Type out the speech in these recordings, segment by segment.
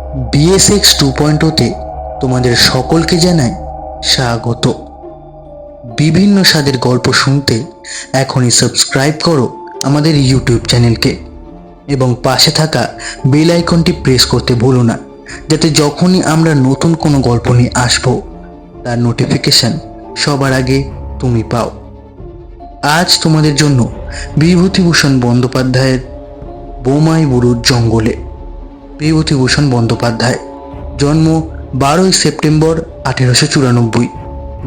BSX 2.0 তোমাদের সকলকে জানাই স্বাগত। বিভিন্ন স্বাদের গল্প শুনতে এখনই সাবস্ক্রাইব করো আমাদের ইউটিউব চ্যানেলকে এবং পাশে থাকা বেল আইকনটি প্রেস করতে ভুলো না, যাতে যখনই আমরা নতুন কোনো গল্প নিয়ে আসবো তার নোটিফিকেশন সবার আগে তুমি পাও। আজ তোমাদের জন্য বিভূতিভূষণ বন্দ্যোপাধ্যায়ের বোমাই বুড়োর জঙ্গলে। বিভূতিভূষণ বন্দ্যোপাধ্যায়, জন্ম 12ই সেপ্টেম্বর 1894,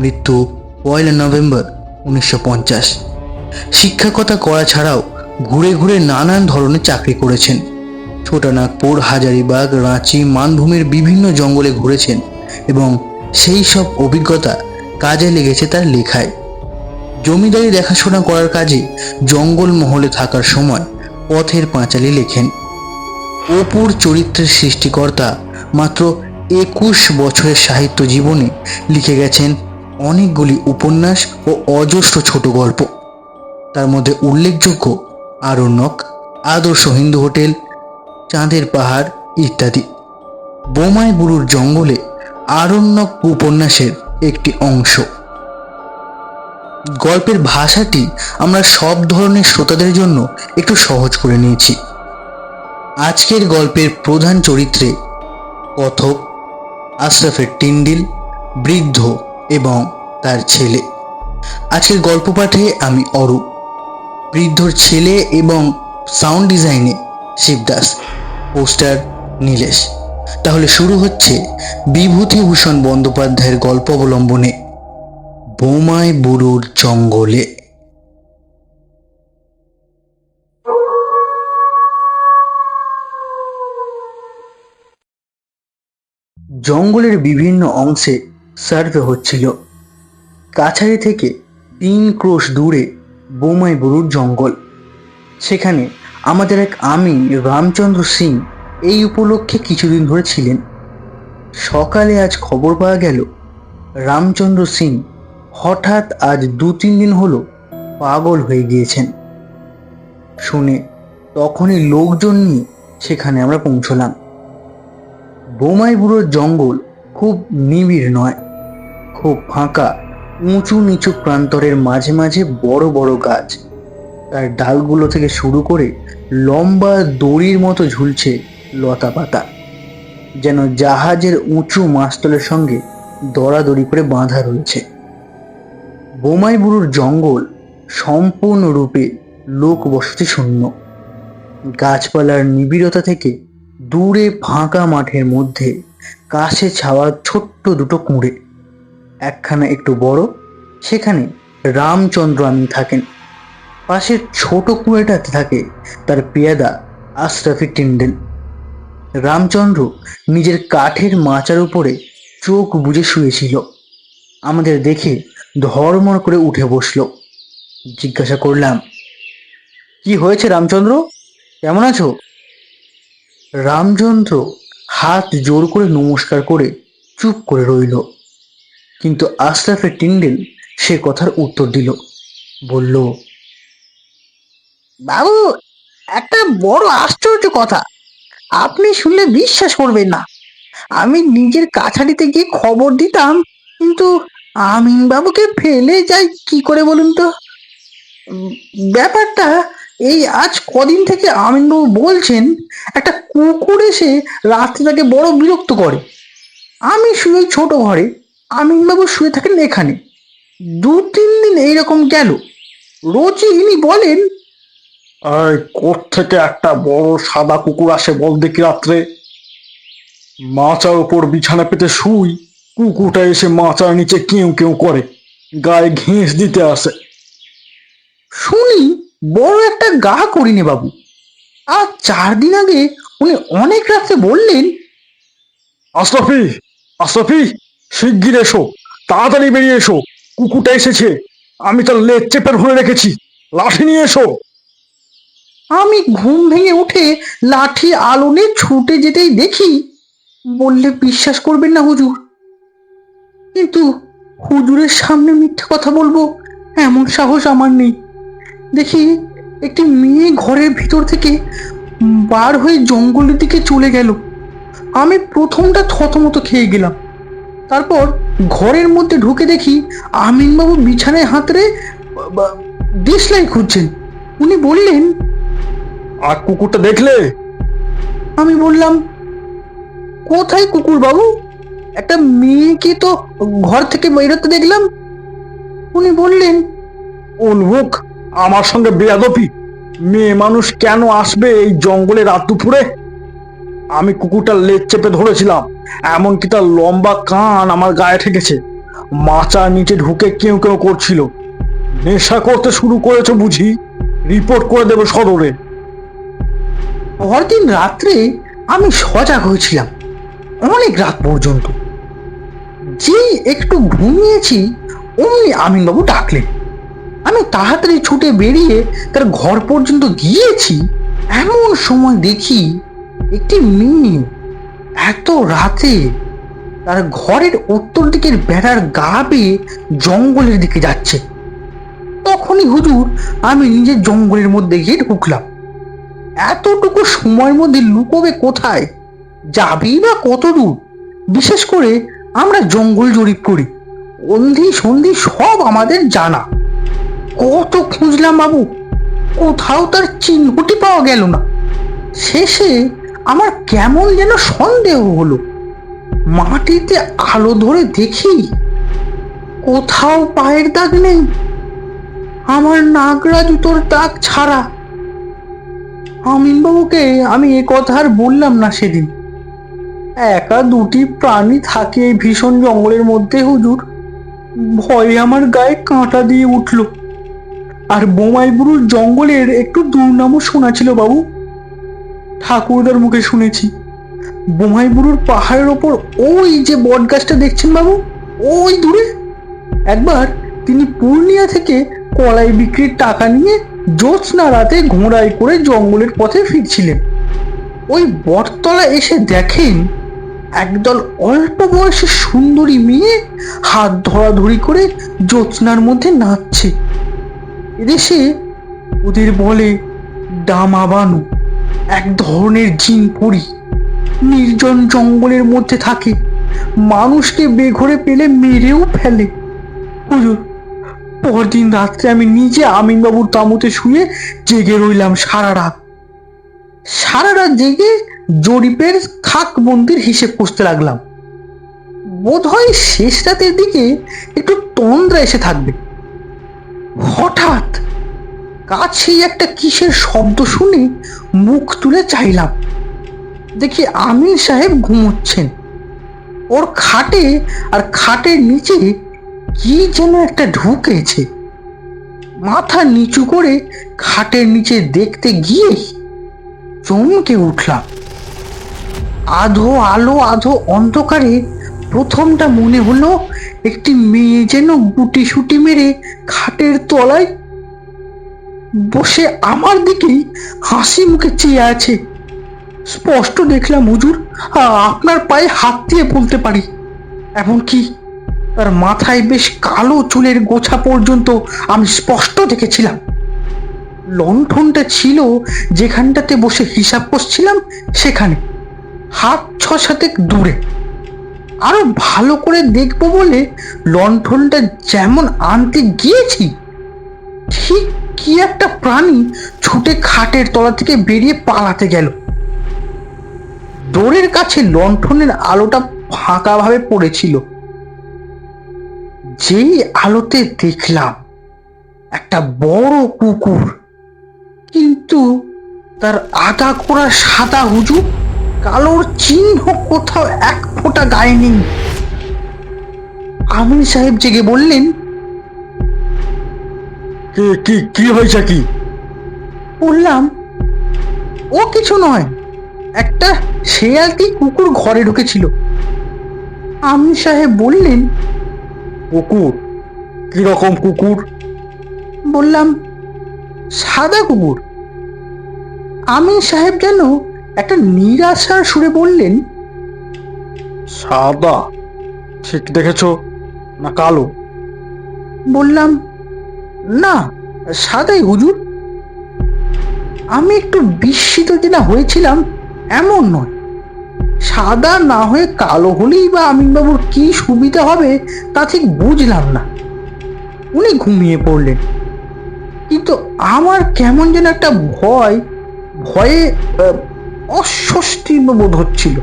মৃত্যু 1 নভেম্বর 1950। শিক্ষকতা করা ছাড়াও ঘুরে ঘুরে নানান ধরনের চাকরি করেছেন। ছোটানাগপুর, হাজারিবাগ, রাঁচি, মানভূমির বিভিন্ন জঙ্গলে ঘুরেছেন এবং সেই সব অভিজ্ঞতা কাজে লেগেছে তার লেখায়। জমিদারি দেখাশোনা করার কাজে জঙ্গলমহলে থাকার সময় পথের পাঁচালী লেখেন। অপুর চরিত্রের সৃষ্টিকর্তা মাত্র 21 বছরের সাহিত্য জীবনে লিখে গেছেন অনেকগুলি উপন্যাস ও অজস্র ছোট গল্প। তার মধ্যে উল্লেখযোগ্য আরণ্যক, আদর্শ হিন্দু হোটেল, চাঁদের পাহাড় ইত্যাদি। বোমাই বুড়োর জঙ্গলে আরণ্যক উপন্যাসের একটি অংশ। গল্পের ভাষাটি আমরা সব ধরনের শ্রোতাদের জন্য একটু সহজ করে নিয়েছি। আজকের গল্পের প্রধান চরিত্রে কথক, আশরাফের টিন্ডিল, বৃদ্ধ এবং তার ছেলে। আজকের গল্প পাঠে আমি অরূপ, বৃদ্ধর ছেলে এবং সাউন্ড ডিজাইনে শিবদাস, পোস্টার নীলেশ। তাহলে শুরু হচ্ছে বিভূতিভূষণ বন্দ্যোপাধ্যায়ের গল্প অবলম্বনে বোমাই বুড়োর জঙ্গলে। জঙ্গলের বিভিন্ন অংশে সার্ভে হচ্ছিল। কাছারি থেকে 3 ক্রোশ দূরে বোমাই বুড়োর জঙ্গল। সেখানে আমাদের এক আমিন রামচন্দ্র সিং এই উপলক্ষে কিছুদিন ধরে ছিলেন। সকালে আজ খবর পাওয়া গেল রামচন্দ্র সিং হঠাৎ আজ 2-3 দিন হলো পাগল হয়ে গিয়েছেন। শুনে তখনই লোকজন নিয়ে সেখানে আমরা পৌঁছলাম। বোমাই বুড়োর জঙ্গল খুব নিবিড় নয়, খুব ফাঁকা। উঁচু নিচু প্রান্তরের মাঝে মাঝে বড় বড় গাছ, তার ডালগুলো থেকে শুরু করে লম্বা দড়ির মতো ঝুলছে লতা পাতা, যেন জাহাজের উঁচু মাস্তলের সঙ্গে দড়াদড়ি করে বাঁধা রয়েছে। বোমাই বুড়োর জঙ্গল সম্পূর্ণরূপে লোকবসতি শূন্য। গাছপালার নিবিড়তা থেকে দূরে ফাঁকা মাঠের মধ্যে কাছে ছাওয়া ছোট্ট দুটো কুঁড়ে, একখানা একটু বড়, সেখানে রামচন্দ্র আমিন থাকেন। পাশের ছোট কুঁড়েটাতে থাকে তার পেয়াদা আশরাফি টিন্ডেল। রামচন্দ্র নিজের কাঠের মাচার উপরে চোখ বুজে শুয়েছিল। আমাদের দেখে ধড়মড় করে উঠে বসলো। জিজ্ঞাসা করলাম, কি হয়েছে রামচন্দ্র, কেমন আছো? রামচন্দ্র হাত জোর করে নমস্কার করে চুপ করে রইল। কিন্তু আশরাফের টিন্ডেল সে কথার উত্তর দিল, বলল, বাবু, একটা বড় আশ্চর্য কথা আপনি শুনলে বিশ্বাস করবেন না। আমি নিজের কাছারিতে গিয়ে খবর দিতাম, কিন্তু আমিন বাবুকে ফেলে যাই কি করে বলুন তো? উম, ব্যাপারটা এই আজ কদিন থেকে আমিন বাবু বলছেন একটা কুকুর এসে রাত্রে তাকে বড় বিরক্ত করে। আমি শুয়ে ছোট ঘরে, আমিন বাবু শুয়ে থাকেন এখানে। 2-3 দিন এইরকম গেল। রোজই ইনি বলেন, এই থেকে একটা বড় সাদা কুকুর আসে বল দেখি রাত্রে। মাচার ওপর বিছানা পেতে শুই, কুকুরটা এসে মাচার নিচে কেউ কেউ করে, গায়ে ঘেঁস দিতে আসে। শুনি বড় একটা গা করিনি বাবু। আর 4 দিন আগে উনি অনেক রাত্রে বললেন, আশরাফি, আশরাফি, শিগগির এসো, তাড়াতাড়ি বেরিয়ে এসো, কুকুরটা এসেছে, আমি তার লেজ চেপে ধরে রেখেছি, লাঠি নিয়ে এসো। আমি ঘুম ভেঙে উঠে লাঠি আলো নিয়ে ছুটে যেতেই দেখি, বললে বিশ্বাস করবেন না হুজুর, কিন্তু হুজুরের সামনে মিথ্যে কথা বলবো এমন সাহস আমার নেই। দেখি একটি মেয়ে ঘরের ভিতর থেকে বার হয়ে জঙ্গলের দিকে চলে গেল। আমি প্রথমটা থতমত খেয়ে গেলাম। তারপর ঘরের মধ্যে ঢুকে দেখি আমিনবাবু বিছানায় হাতড়ে দেশলাই খুঁজছেন। উনি বললেন, আর কুকুরটা দেখলে? আমি বললাম, কোথায় কুকুর বাবু? একটা মেয়েকে তো ঘর থেকে বেরোতে দেখলাম। উনি বললেন, উন্মুখ, আমার সঙ্গে বেয়াদবি! মেয়ে মানুষ কেন আসবে এই জঙ্গলে রাত দুপুরে? আমি কুকুরটার লেজ চেপে ধরেছিলাম, এমনকি তার লম্বা কান আমার গায়ে ঠেকেছে। মাচার নিচে ঢুকে কেউ কেউ করছিল। নেশা করতে শুরু করেছো বুঝি? রিপোর্ট করে দেবো সদরে। পরদিন রাত্রে আমি সজাগ হয়েছিলাম অনেক রাত পর্যন্ত। যেই একটু ঘুমিয়েছি অমনি আমিনবাবু ডাকলেন। আমি তাড়াতাড়ি ছুটে বেরিয়ে তার ঘর পর্যন্ত গিয়েছি। এমন সময় দেখি একটি মেয়ে এত রাতে তার ঘরের উত্তর দিকের বেড়ার গা বেয়ে জঙ্গলের দিকে যাচ্ছে। তখনই হুজুর আমি নিজের জঙ্গলের মধ্যে গিয়ে ঢুকলাম। এতটুকু সময়ের মধ্যে লুকোবে কোথায়, যাবেই বা কত দূর? বিশেষ করে আমরা জঙ্গল জরিপ করি, অন্ধি সন্ধি সব আমাদের জানা। কত খুঁজলাম বাবু, কোথাও তার চিহ্নটি পাওয়া গেল না। শেষে আমার কেমন যেন সন্দেহ হলো। মাটিতে আলো ধরে দেখি কোথাও পায়ের দাগ নেই, আমার নাগরা জুতোর দাগ ছাড়া। আমিনবাবুকে আমি এ কথা আর বললাম না সেদিন। একা দুটি প্রাণী থাকে এই ভীষণ জঙ্গলের মধ্যে হুজুর, ভয়ে আমার গায়ে কাঁটা দিয়ে উঠল। আর বোমাইবুরুর জঙ্গলের একটু দুর্নামও শোনা ছিল বাবু। ঠাকুরদার মুখে শুনেছি বোমাইবুরুর পাহাড়ের ওপর ওই যে বট গাছটা দেখছেন বাবু, ওই দূরে একবার তিনি পূর্ণিয়া থেকে কলাই বিক্রির টাকা নিয়ে জ্যোৎস্না রাতে ঘোড়ায় করে জঙ্গলের পথে ফিরছিলেন। ওই বটতলা এসে দেখেন একদল অল্প বয়সী সুন্দরী মেয়ে হাত ধরাধরি করে জ্যোৎস্নার মধ্যে নাচছে। এদেশে ওদের বলে ডামাবানু, এক ধরনের জিন পরি। নির্জন জঙ্গলের মধ্যে থাকে, মানুষকে বেঘরে পেলে মেরেও ফেলে। হুজুর, পরদিন রাত্রে আমি নিজে আমিনবাবুর তাঁবুতে শুয়ে জেগে রইলাম সারা রাত। সারা রাত জেগে জরিপের খাক বন্দির হিসেব কষতে লাগলাম। বোধ হয় শেষ রাতের দিকে একটু তন্দ্রা এসে থাকবে। হঠাৎ কাছেই একটা কিসের শব্দ শুনে মুখ তুলে চাইলাম। দেখি আমিন সাহেব ঘুমোচ্ছেন। ওর খাটে আর খাটের নিচে কি যেন একটা ঢুকেছে। মাথা নিচু করে খাটের নিচে দেখতে গিয়ে চমকে উঠলাম। আধো আলো আধো অন্ধকারে প্রথমটা মনে হলো একটি মেয়ে যেন গুটি সুটি মেরে খাটের তলায় বসে আমার দিকেই হাসি মুখে চেয়ে আছে। স্পষ্ট দেখলাম হুজুর, আপনার পায়ে হাত দিয়ে বলতে পারি। এমনকি তার মাথায় বেশ কালো চুলের গোছা পর্যন্ত আমি স্পষ্ট দেখেছিলাম। লণ্ঠনটা ছিল যেখানটাতে বসে হিসাব করছিলাম সেখানে, হাত 6-7 দূরে। আরো ভালো করে দেখবো বলে লণ্ঠনটা যেমন আনতে গিয়েছি, ঠিক কি একটা প্রাণী ছুটে খাটের তলা থেকে বেরিয়ে পালাতে গেল। ডোরের কাছে লণ্ঠনের আলোটা ফাঁকা ভাবে পড়েছিল। যেই আলোতে দেখলাম একটা বড় কুকুর, কিন্তু তার আগা করা সাদা হুজুর, কালোর চিহ্ন কোথাও এক ফোঁটা গায়ে নেই। আমিন সাহেব জেগে বললেন, কি কি কি হয়েছে কি? বললাম, ও কিছু নয়, একটা শেয়াল কি কুকুর ঘরে ঢুকেছিল। আমিন সাহেব বললেন, কুকুর? কিরকম কুকুর? বললাম, সাদা কুকুর। আমিন সাহেব যেন একটা নিরাশার সুরে বললেন, সাদা? ঠিক দেখেছো না কালো? বললাম, না, সাদাই হুজুর। আমি একটু বিস্মিত যেটা হয়েছিলাম এমন নয়, সাদা না হয়ে কালো হলেই বা আমিনবাবুর কি সুবিধা হবে তা ঠিক বুঝলাম না। উনি ঘুমিয়ে পড়লেন, কিন্তু আমার কেমন যেন একটা ভয়ে অস্বস্তি বোধ হচ্ছিল।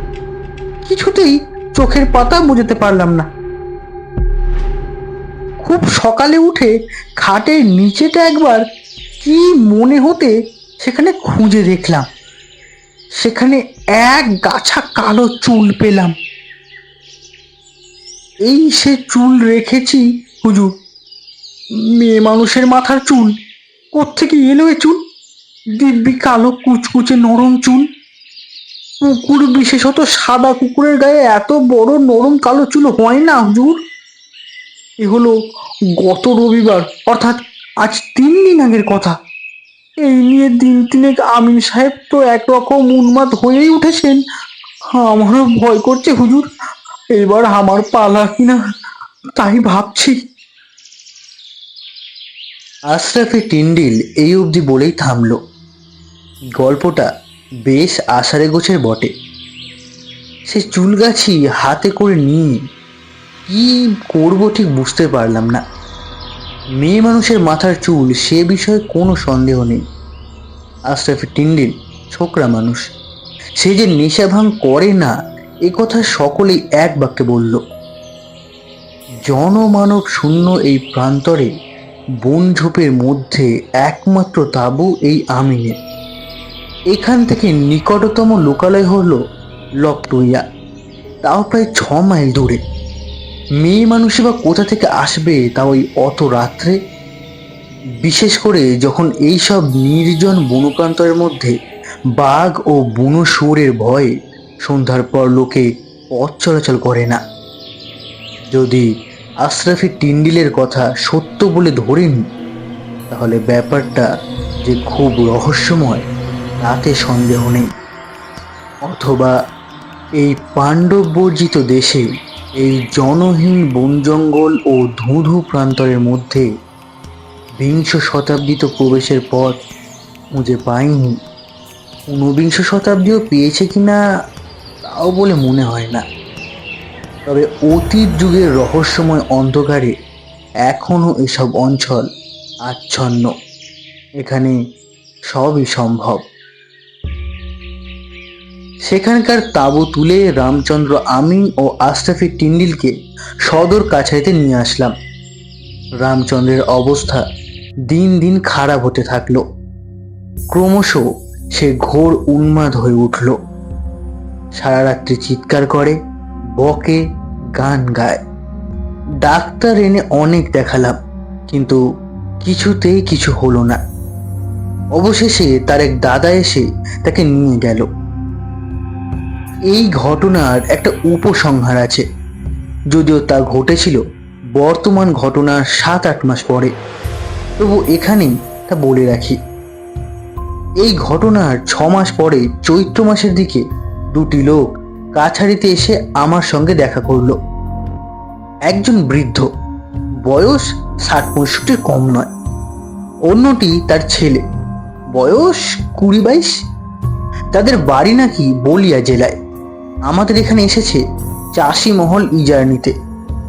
কিছুতেই চোখের পাতা বুঝতে পারলাম না। খুব সকালে উঠে খাটের নিচেটা একবার কি মনে হতে সেখানে খুঁজে দেখলাম। সেখানে এক গাছা কালো চুল পেলাম। এই সে চুল রেখেছি হুজুর। মেয়ে মানুষের মাথার চুল কোত্থেকে এলো এ চুল? দিব্যি কালো কুচকুচে নরম চুল। কুকুর, বিশেষত সাদা কুকুরের গায়ে এত বড় নরম কালো চুল হয় না হুজুর। এ হলো গত রবিবার, অর্থাৎ আজ 3 দিন আগের কথা। এই নিয়ে দিন তিনেক আমিন সাহেব তো একরকম উন্মাদ হয়েই উঠেছেন। আমারও ভয় করছে হুজুর, এবার আমার পালা কিনা তাই ভাবছি। আশরাফি টিন্ডিল এই অবধি বলেই থামল। গল্পটা বেশ আষাঢ়ে গোছের বটে। সে চুলগাছি হাতে করে নিয়ে কি করব ঠিক বুঝতে পারলাম না। মেয়ে মানুষের মাথার চুল, সে বিষয়ে কোনো সন্দেহ নেই। আশরাফি টিন্ডিল ছোকরা মানুষ, সে যে নেশা ভাঙ করে না এ কথা সকলেই এক বাক্যে বলল। জনমানব শূন্য এই প্রান্তরে বন ঝোপের মধ্যে একমাত্র তাঁবু এই আমিনের। এখান থেকে নিকটতম লোকালয় হলো লকটুইয়া, তাও প্রায় 6 মাইল দূরে। মেয়ে মানুষই বা কোথা থেকে আসবে তা ওই অত রাত্রে? বিশেষ করে যখন এইসব নির্জন বনপ্রান্তরের মধ্যে বাঘ ও বুনো শুয়োরের ভয়ে সন্ধ্যার পর লোকে পথ চলাচল করে না। যদি আশরাফি টিন্ডিলের কথা সত্য বলে ধরে নিই, তাহলে ব্যাপারটা যে খুব রহস্যময় তাতে সন্দেহ নেই। অথবা এই পাণ্ডব বর্জিত দেশে, এই জনহীন বন জঙ্গল ও ধুধু প্রান্তরের মধ্যে 20 শতাব্দী তো প্রবেশের পথ খুঁজে পায়নি। 19 শতাব্দীও পেয়েছে কিনা তাও বলে মনে হয় না। তবে অতীত যুগের রহস্যময় অন্ধকারে এখনো এসব অঞ্চল আচ্ছন্ন। এখানে সবই সম্ভব। সেখানকার তাঁবু তুলে রামচন্দ্র, আমি ও আশরাফি টিন্ডিলকে সদর কাছারিতে নিয়ে আসলাম। রামচন্দ্রের অবস্থা দিন দিন খারাপ হতে থাকলো। ক্রমশ সে ঘোর উন্মাদ হয়ে উঠল। সারা রাত্রি চিৎকার করে, বকে, গান গায়। ডাক্তার এনে অনেক দেখালাম, কিন্তু কিছুতেই কিছু হলো না। অবশেষে তার এক দাদা এসে তাকে নিয়ে গেল। এই ঘটনার একটা উপসংহার আছে, যদিও তা ঘটেছিল বর্তমান ঘটনার 7-8 মাস পরে। তবু এখানেই তা বলে রাখি। এই ঘটনার 6 মাস পরে চৈত্র মাসের দিকে 2টি লোক কাছারিতে এসে আমার সঙ্গে দেখা করলো। একজন বৃদ্ধ, বয়স 60-65 কম নয়। অন্যটি তার ছেলে, বয়স 20-22। তাদের বাড়ি নাকি বলিয়া জেলায়। আমাদের এখানে এসেছে চাষি মহল ইজারা নিতে,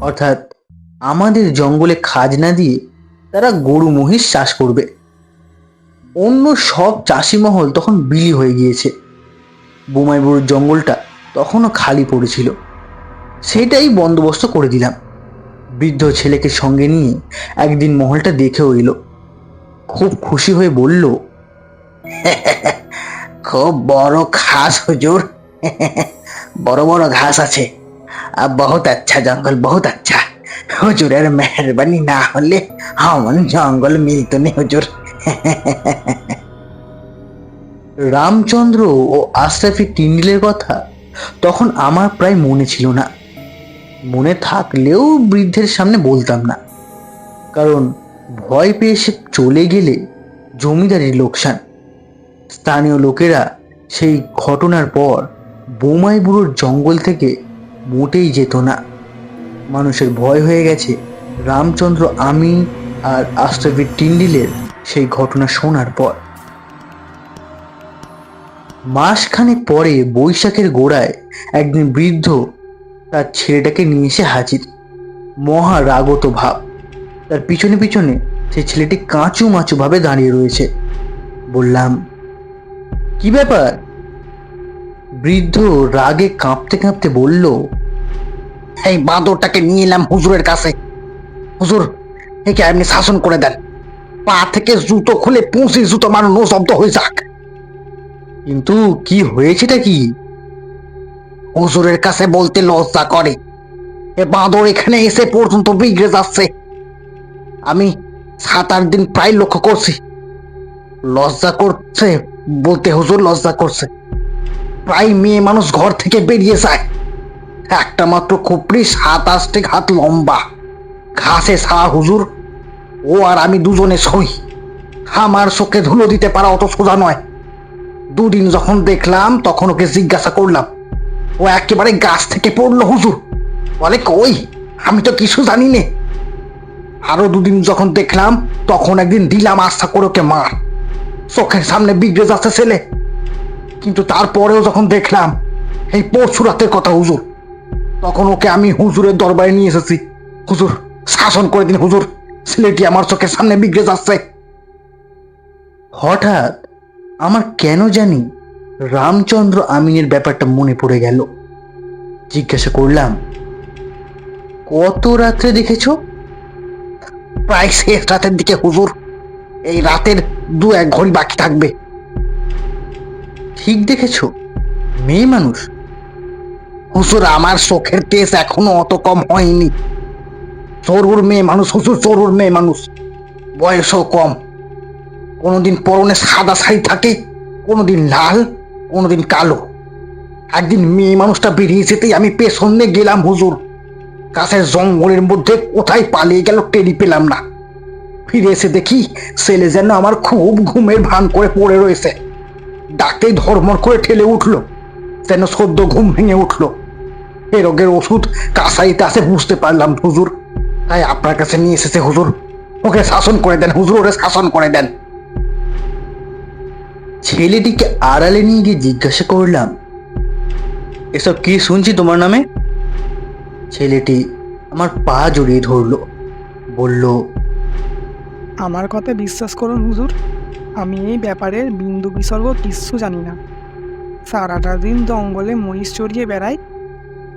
অর্থাৎ আমাদের জঙ্গলে খাজনা দিয়ে তারা গরু মহিষ চাষ করবে। অন্য সব চাষি মহল তখন বিলি হয়ে গিয়েছে। বোমাইবুরুর জঙ্গলটা তখনও খালি পড়েছিল। সেটাই বন্দোবস্ত করে দিলাম। বৃদ্ধ ছেলেকে সঙ্গে নিয়ে একদিন মহলটা দেখেও এলো। খুব খুশি হয়ে বলল, খুব বড় ঘাস হুজুর, বড় বড় ঘাস আছে। বহুত আচ্ছা জঙ্গল, বহুত আচ্ছা। হুজুরের মেহরবানি না হলে এমন জঙ্গল মিলত নি হুজুর। রামচন্দ্র ও আশরাফি টিন্ডিলের কথা তখন আমার প্রায় মনে ছিল না। মনে থাকলেও বৃদ্ধের সামনে বলতাম না, কারণ ভয় পেয়ে সে চলে গেলে জমিদারির লোকসান। স্থানীয় লোকেরা সেই ঘটনার পর বোমাইবুড়োর জঙ্গল থেকে মোটেই যেত না। মানুষের ভয় হয়ে গেছে রামচন্দ্র, আমি আর আশরাফি টিন্ডিলের সেই ঘটনা শোনার পর। মাসখানেক পরে বৈশাখের গোড়ায় একদিন বৃদ্ধ তার ছেলেটাকে নিয়ে এসে হাজির। মহা রাগত ভাব, তার পিছনে পিছনে সেই ছেলেটি কাঁচু মাচু ভাবে দাঁড়িয়ে রয়েছে। বললাম, কি ব্যাপার? বৃদ্ধ রাগে কাঁপতে কাঁপতে বলল, এই বাঁদরটাকে নিয়ে এলাম হুজুরের কাছে। হুজুর, একে আপনি শাসন করে দেন। পা থেকে জুতো খুলে পুঁসি জুতো মারুন, ও শব্দ হয়ে যাক। কিন্তু কি হয়েছেটা কি? হুজুরের কাছে বলতে লজ্জা করে। এ বাঁদর এখানে এসে পর্যন্ত বিগড়ে যাচ্ছে। আমি 7-8 দিন প্রায় লক্ষ্য করছি। লজ্জা করছে বলতে হুজুর, লজ্জা করছে। প্রায় মেয়ে মানুষ ঘর থেকে বেরিয়ে যায়। একটা মাত্র খুপড়ি 7-8 হাত লম্বা, ঘাসে সারা হুজুর। ও আর আমি দুজনে সই। আমার চোখে ধুলো দিতে পারা অত সোজা নয়। 2 দিন যখন দেখলাম তখন ওকে জিজ্ঞাসা করলাম, ও একেবারে গাছ থেকে পড়লো হুজুর। বলে, কই, আমি তো কিছু জানি নে। আরো 2 দিন যখন দেখলাম তখন একদিন দিলাম আস্থা করে ওকে মার। চোখের সামনে বিগড়ে যাচ্ছে ছেলে। কিন্তু তারপরেও যখন দেখলাম এই পরশু রাতের কথা হুজুর, তখন ওকে আমি হুজুরের দরবারে নিয়ে এসেছি। হুজুর, শাসন করে দিন হুজুর, ছেলেটি আমার চোখের সামনে বিগড়ে যাচ্ছে। হঠাৎ আমার কেন জানি রামচন্দ্র আমিনের ব্যাপারটা মনে পড়ে গেল। জিজ্ঞাসা করলাম, কত রাত্রে দেখেছো? প্রায় শেষ রাতের দিকে হুজুর। এই রাতের 2-1 ঘড়ি বাকি থাকবে। ঠিক দেখেছো? মেয়ে মানুষ? হুজুর, আমার চোখের তেজ এখনো অত কম হয়নি। জরুর মেয়ে মানুষ হুজুর, জরুর মেয়ে মানুষ। বয়সও কম। কোনোদিন পরনে সাদা শাড়ি থাকে, কোনোদিন লাল, কোনোদিন কালো। একদিন মেয়ে মানুষটা বেরিয়ে যেতেই আমি পেছন দিয়ে গেলাম হুজুর। কাছের জঙ্গলের মধ্যে কোথায় পালিয়ে গেল টেরি পেলাম না। ফিরে এসে দেখি ছেলে যেন আমার খুব ঘুমের ভান করে পড়ে রয়েছে। ডাকতেই ধর্মর করে ঠেলে উঠলো, যেন সদ্য ঘুম ভেঙে উঠলো। এ রোগের ওষুধ কাছাইতে আছে বুঝতে পারলাম হুজুর, তাই আপনার কাছে নিয়ে এসেছে হুজুর। ওকে শাসন করে দেন হুজুর, ওকে শাসন করে দেন। ছেলেটিকে আড়ালে নিয়ে গিয়ে জিজ্ঞাসা করলাম, এসব কি শুনছি তোমার নামে? ছেলেটি আমার পা জড়িয়ে ধরলো, বলল, আমার কথা বিশ্বাস করুন হুজুর, আমি এই ব্যাপারের বিন্দু বিসর্গ কিচ্ছু জানি না। সারাটা দিন জঙ্গলে মহিষ চড়িয়ে বেড়াই,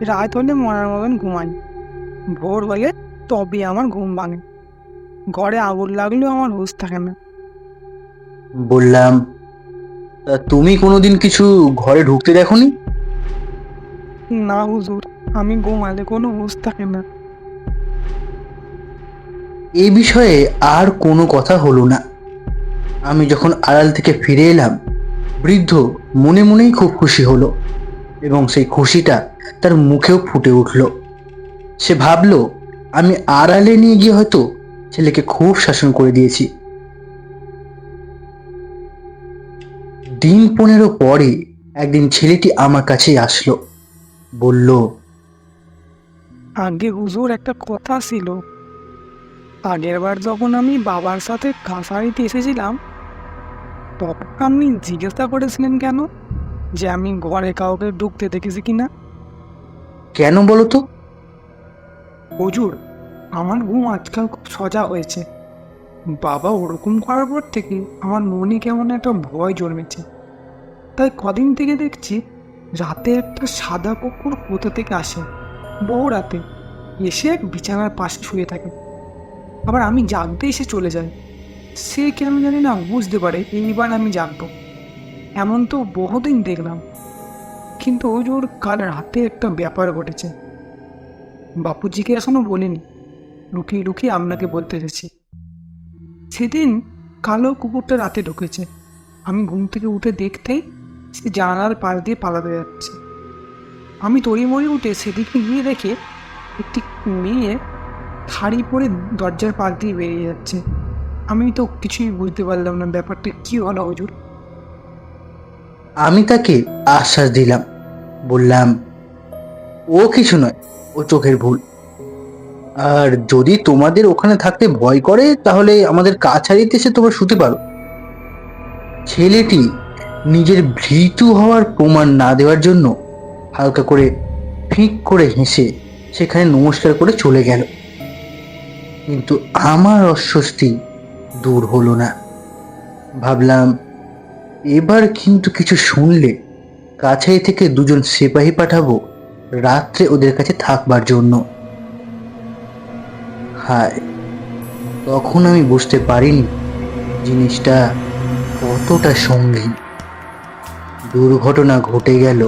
রাত হলে মরার মতন ঘুমাই। ভোর হলে তবে আমার ঘুম ভাঙে। ঘরে আগুন লাগলেও আমার হুঁশ থাকে না। বললাম, তা তুমি কোনোদিন কিছু ঘরে ঢুকতে দেখোনি? না হুজুর, আমি ঘুমালে কোনো হুঁশ থাকে না। এ বিষয়ে আর কোনো কথা হলো না। আমি যখন আড়াল থেকে ফিরে এলাম, বৃদ্ধ মনে মনেই খুব খুশি হলো এবং সেই খুশিটা তার মুখেও ফুটে উঠল। সে ভাবলো আমি আড়ালে নিয়ে গিয়ে হয়তো ছেলেকে খুব শাসন করে দিয়েছি। দিন 15 পরে একদিন ছেলেটি আমার কাছেই আসলো, বলল, আগে হুজুর, একটা কথা ছিল। আগের বার যখন আমি বাবার সাথে কাছারিতে এসেছিলাম, তখন আপনি জিজ্ঞাসা করেছিলেন কেন যে আমি ঘরে কাউকে ঢুকতে দেখেছি কিনা? কেন বলো তো? হুজুর, আমার ঘুম আজকাল খুব সজা হয়েছে। বাবা ওরকম করার পর থেকে আমার মনে কেমন একটা ভয় জন্মেছে। তাই কদিন থেকে দেখছি রাতে একটা সাদা কুকুর কোথা থেকে আসে, বহু রাতে এসে বিছানার পাশে শুয়ে থাকে। আবার আমি জাগতে এসে চলে যাই। সে কেন জানি না বুঝতে পারে এইবার আমি জাগবো। এমন তো বহুদিন দেখলাম। কিন্তু হুজুর, কাল রাতে একটা ব্যাপার ঘটেছে। বাপুজিকে এখনো বলিনি, লুকিয়ে লুকিয়ে আপনাকে বলতে এসেছি। সেদিন কালো কুকুরটা রাতে ঢুকেছে। আমি ঘুম থেকে উঠে দেখতেই সে জানালার পাশ দিয়ে পালাতে যাচ্ছে। আমি তড়িমড়ি উঠে সেদিকে গিয়ে দেখে একটি মেয়ে শাড়ি পরে দরজার পাশ দিয়ে বেরিয়ে যাচ্ছে। আমি তো কিছুই বুঝতে পারলাম না ব্যাপারটা কি হলো হুজুর। আমি তাকে আশ্বাস দিলাম, বললাম, ও কিছু নয়, ও চোখের ভুল। আর যদি তোমাদের ওখানে থাকতে ভয় করে তাহলে আমাদের কাছারিতে এসে তোমরা শুতে পারো। ছেলেটি নিজের ভীতু হওয়ার প্রমাণ না দেওয়ার জন্য হালকা করে ফিক করে হেসে সেখানে নমস্কার করে চলে গেল। কিন্তু আমার অস্বস্তি দূর হলো না। ভাবলাম এবার কিন্তু কিছু শুনলে কাছাই থেকে দুজন সিপাহী পাঠাবো রাত্রে ওদের কাছে থাকবার জন্য। হায়, তখন আমি বুঝতে পারিনি জিনিসটা কতটা সঙ্গীন। দুর্ঘটনা ঘটে গেল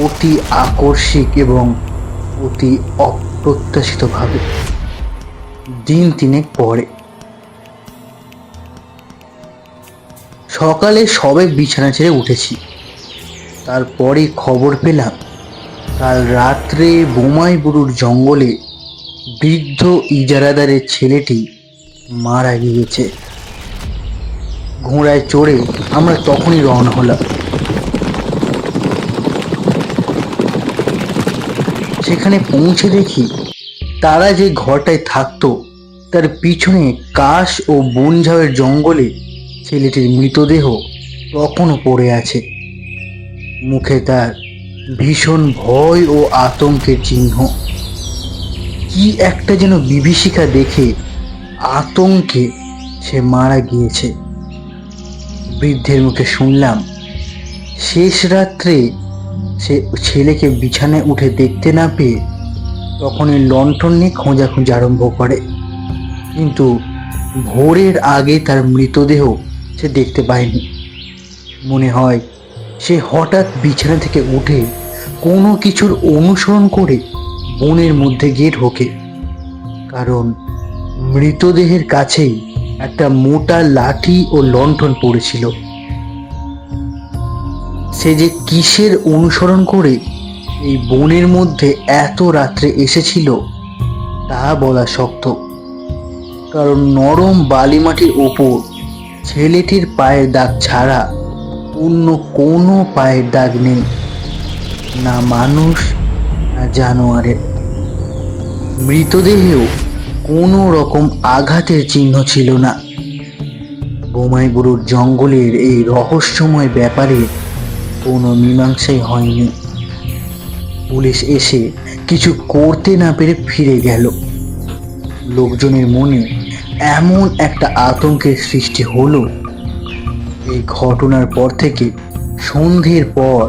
অতি আকস্মিক এবং অতি অপ্রত্যাশিতভাবে। দিন তিনেক পরে সকালে সবে বিছানা ছেড়ে উঠেছি, তারপরে খবর পেলাম কাল রাত্রে বোমাইবুরুর জঙ্গলে বৃদ্ধ ইজারাদারের ছেলেটি মারা গিয়েছে। ঘোড়ায় চড়ে আমরা তখনই রওনা হলাম। সেখানে পৌঁছে দেখি তারা যে ঘরটায় থাকতো তার পিছনে কাশ ও বনঝাউয়ের জঙ্গলে ছেলেটির মৃতদেহ তখনও পড়ে আছে। মুখে তার ভীষণ ভয় ও আতঙ্কের চিহ্ন। কি একটা যেন বিভীষিকা দেখে আতঙ্কে সে মারা গিয়েছে। বৃদ্ধের মুখে শুনলাম শেষ রাত্রে সে ছেলেকে বিছানায় উঠে দেখতে না পেয়ে তখনই লণ্ঠন নিয়ে খোঁজাখুঁজি আরম্ভ করে, কিন্তু ভোরের আগে তার মৃতদেহ সে দেখতে পায়নি। মনে হয় সে হঠাৎ বিছানা থেকে উঠে কোনো কিছুর অনুসরণ করে বনের মধ্যে গিয়ে ঢোকে, কারণ মৃতদেহের কাছেই একটা মোটা লাঠি ও লণ্ঠন পড়েছিল। সে যে কিসের অনুসরণ করে এই বনের মধ্যে এত রাত্রে এসেছিল তা বলা শক্ত, কারণ নরম বালিমাটির ওপর ছেলেটির পায়ের দাগ ছাড়া অন্য কোনো পায়ের দাগ নেই, না মানুষ না জানোয়ারের। মৃতদেহেও কোনো রকম আঘাতের চিহ্ন ছিল না। বোমাইবুরুর জঙ্গলের এই রহস্যময় ব্যাপারে কোনো মীমাংসাই হয়নি। পুলিশ এসে কিছু করতে না পেরে ফিরে গেল। লোকজনের মনে এমন একটা আতঙ্কের সৃষ্টি হলো, এই ঘটনার পর থেকে সন্ধ্যের পর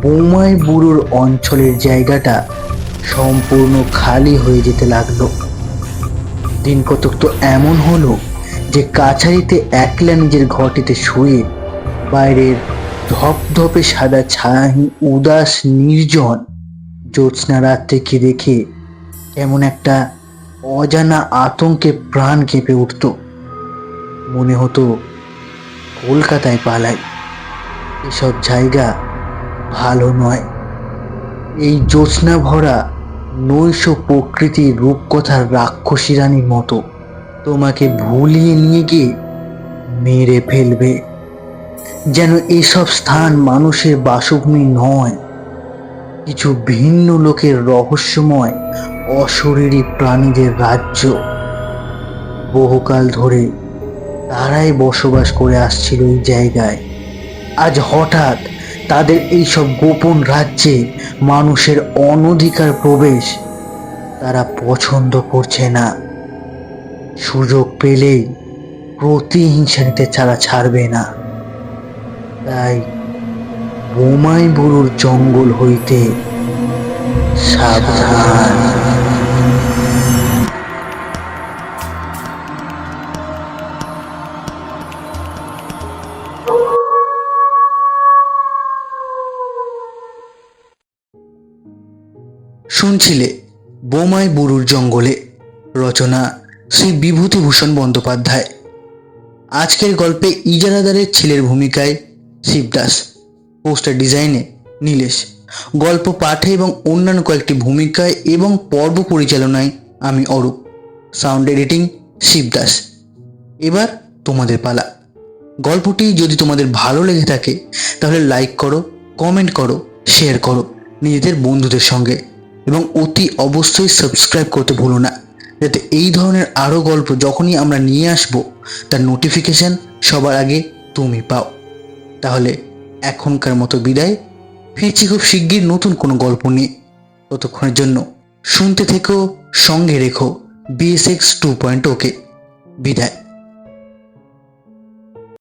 বোমাইবুরুর অঞ্চলের জায়গাটা সম্পূর্ণ খালি হয়ে যেতে লাগলো। দিন কতক তো এমন হলো যে কাছারিতে একলা নিজের ঘরটিতে শুয়ে বাইরের ধপধপে সাদা ছায়াহীন উদাস নির্জন জ্যোৎস্না রাত্রিকে দেখে এমন একটা অজানা আতঙ্কে প্রাণ কেঁপে উঠত। মনে হতো কলকাতায় পালাই, এসব জায়গা ভালো নয়। এই জ্যোৎস্না ভরা নৈশ প্রকৃতির রূপকথার রাক্ষসী রানীর মতো তোমাকে ভুলিয়ে নিয়ে গিয়ে মেরে ফেলবে। যেন এসব স্থান মানুষের বাসভূমি নয়, কিছু ভিন্ন লোকের রহস্যময় অশরীরী প্রাণীদের রাজ্য। বহুকাল ধরে তারাই বসবাস করে আসছিল এই জায়গায়। আজ হঠাৎ তাদের এইসব গোপন রাজ্যে মানুষের অনধিকার প্রবেশ তারা পছন্দ করছে না। সুযোগ পেলেই প্রতিহিংসা নিতে ছাড়া ছাড়বে না। তাই বোমাইবুরুর জঙ্গল হইতে সাবধান। শুনছিলে বোমাইবুরুর জঙ্গলে, রচনা শ্রী বিভূতিভূষণ বন্দ্যোপাধ্যায়। আজকের গল্পে ইজারাদারের ছেলের ভূমিকায় শিবদাস, পোস্টার ডিজাইনে নীলেশ, গল্প পাঠে এবং অন্যান্য কয়েকটি ভূমিকায় এবং পর্ব পরিচালনায় আমি অরূপ, সাউন্ড এডিটিং শিবদাস। এবার তোমাদের পালা। গল্পটি যদি তোমাদের ভালো লেগে থাকে তাহলে লাইক করো, কমেন্ট করো, শেয়ার করো নিজেদের বন্ধুদের সঙ্গে, এবং অতি অবশ্যই সাবস্ক্রাইব করতে ভুলো না, যাতে এই ধরনের আরও গল্প যখনই আমরা নিয়ে আসবো তার নোটিফিকেশান সবার আগে তুমি পাও। তাহলে এখনকার মতো বিদায়। ফিরছি খুব শিগগির নতুন কোনো গল্প নিয়ে। ততক্ষণের জন্য শুনতে থেকো, সঙ্গে রেখো BSX 2.0 কে। বিদায়।